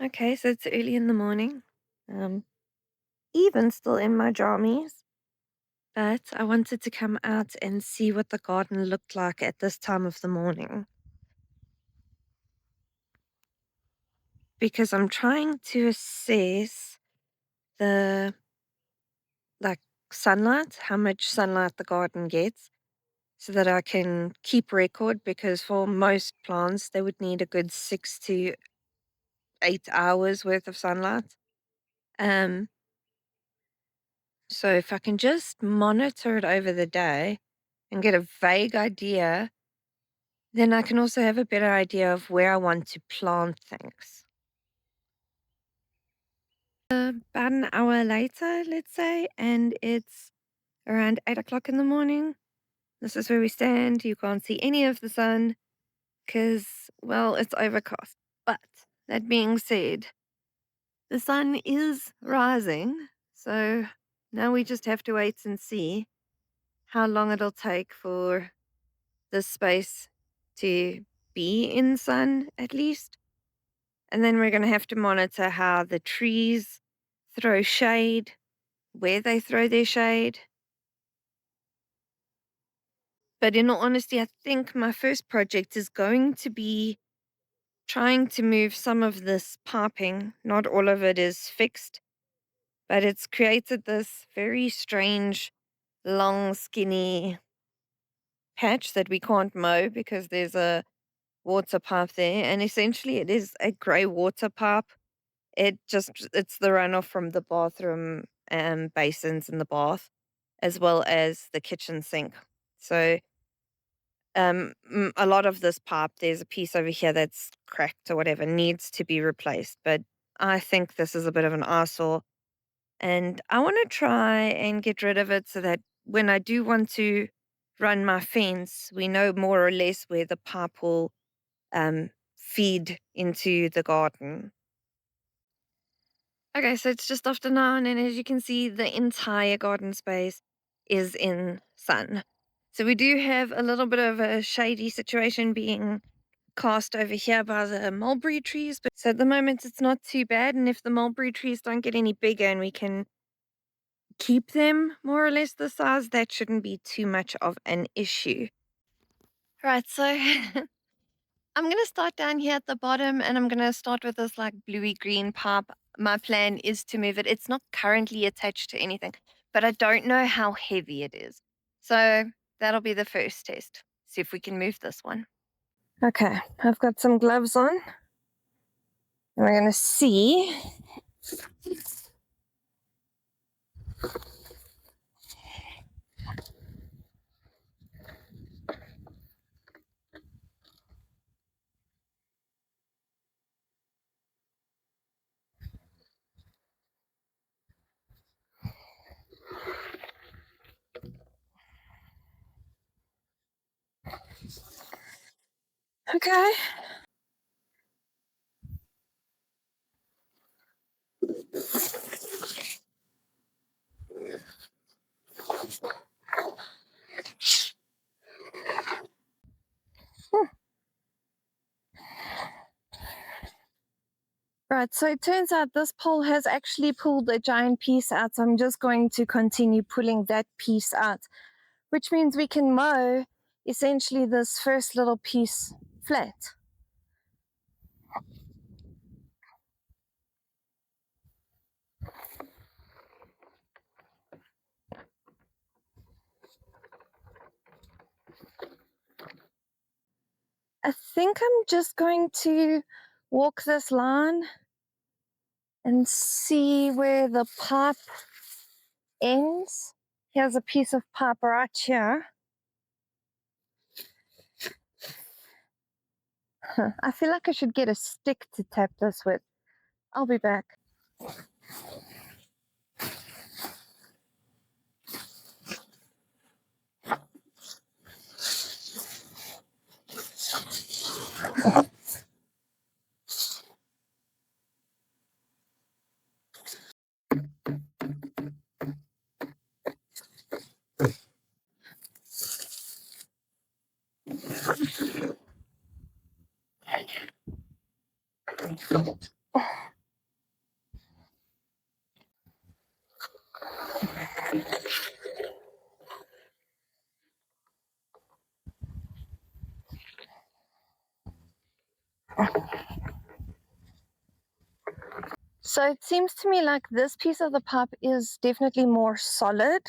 Okay, so it's early in the morning. Um, even still in my jammies, but I wanted to come out and see what the garden looked like at this time of the morning because I'm trying to assess the like sunlight, how much sunlight the garden gets, so that I can keep record because for most plants they would need a good 6 to 8 hours worth of sunlight. Um, so if I can just monitor it over the day and get a vague idea, then I can also have a better idea of where I want to plant things. About an hour later, let's say, and it's around 8 o'clock in the morning. This is where we stand. You can't see any of the sun because, well, it's overcast. But that being said, the sun is rising. So now we just have to wait and see how long it'll take for this space to be in sun at least. And then we're going to have to monitor how the trees throw shade, where they throw their shade. But in all honesty, I think my first project is going to be trying to move some of this piping. Not all of it is fixed, but it's created this very strange, long, skinny patch that we can't mow because there's a water pipe there. And essentially, it is a grey water pipe. It's the runoff from the bathroom basins in the bath, as well as the kitchen sink. So a lot of this pipe, there's a piece over here that's cracked or whatever, needs to be replaced. But I think this is a bit of an eyesore, and I want to try and get rid of it so that when I do want to run my fence, we know more or less where the pipe will feed into the garden. Okay, so it's just after 9, and as you can see, the entire garden space is in sun. So we do have a little bit of a shady situation being cast over here by the mulberry trees. But so at the moment, it's not too bad. And if the mulberry trees don't get any bigger and we can keep them more or less the size, that shouldn't be too much of an issue. Right, so I'm going to start down here at the bottom and I'm going to start with this like bluey green pipe. My plan is to move it. It's not currently attached to anything, but I don't know how heavy it is. So that'll be the first test. See if we can move this one. Okay, I've got some gloves on. And we're going to see. Okay. Right, so it turns out this pole has actually pulled a giant piece out. So I'm just going to continue pulling that piece out, which means we can mow essentially this first little piece flat. I think I'm just going to walk this line and see where the pipe ends. Here's a piece of pipe right here. I feel like I should get a stick to tap this with. I'll be back. So it seems to me like this piece of the pipe is definitely more solid.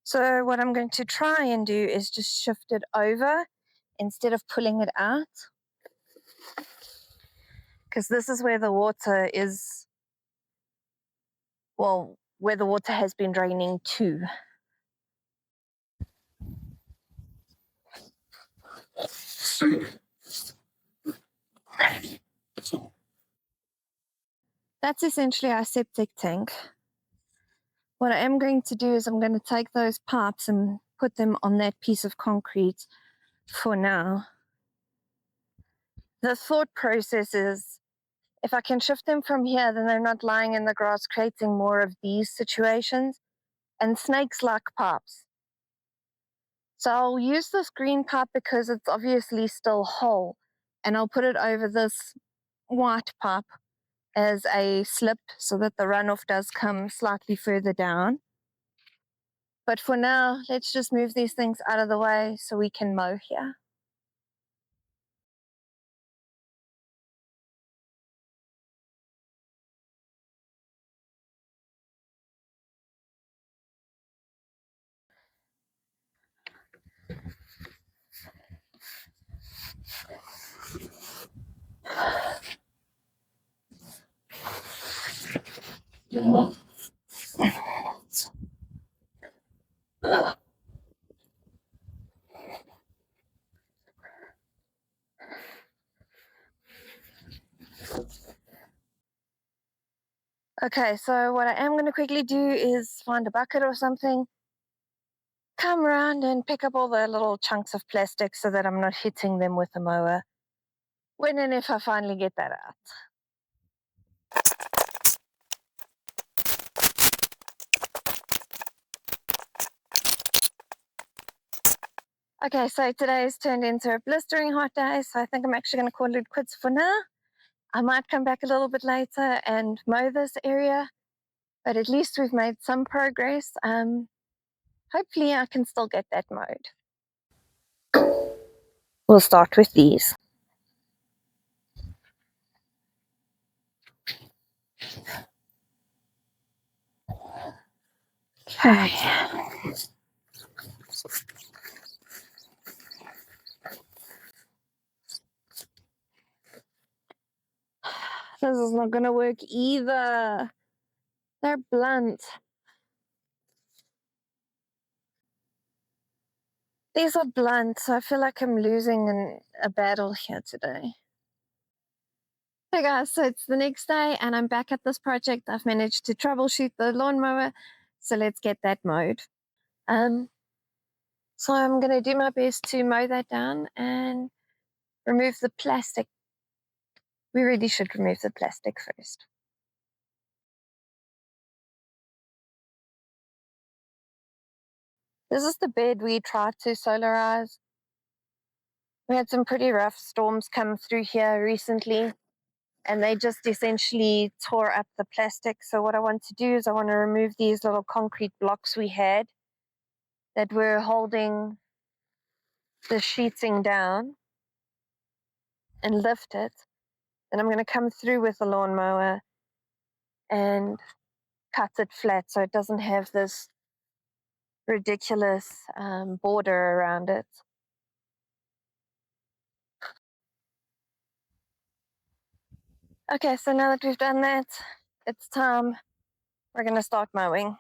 So what I'm going to try and do is just shift it over instead of pulling it out, because this is where the water is, well, where the water has been draining to. That's essentially our septic tank. What I am going to do is I'm going to take those pipes and put them on that piece of concrete for now. The thought process is, if I can shift them from here, then they're not lying in the grass creating more of these situations. And snakes like pipes. So I'll use this green pipe because it's obviously still whole, and I'll put it over this white pipe as a slip so that the runoff does come slightly further down. But for now, let's just move these things out of the way so we can mow here. Okay, so what I am going to quickly do is find a bucket or something, come around and pick up all the little chunks of plastic so that I'm not hitting them with the mower when and if I finally get that out. Okay, so today's turned into a blistering hot day, so I think I'm actually going to call it quits for now. I might come back a little bit later and mow this area, but at least we've made some progress. Hopefully I can still get that mowed. We'll start with these. Okay. This is not going to work either. They're blunt. These are blunt, so I feel like I'm losing in a battle here today. Hey guys, so it's the next day and I'm back at this project. I've managed to troubleshoot the lawnmower, so let's get that mowed. So I'm going to do my best to mow that down and remove the plastic. We really should remove the plastic first. This is the bed we tried to solarize. We had some pretty rough storms come through here recently, and they just essentially tore up the plastic. So what I want to do is I want to remove these little concrete blocks we had that were holding the sheeting down and lift it. And I'm going to come through with the lawnmower and cut it flat so it doesn't have this ridiculous border around it. Okay, so now that we've done that, it's time. We're going to start mowing.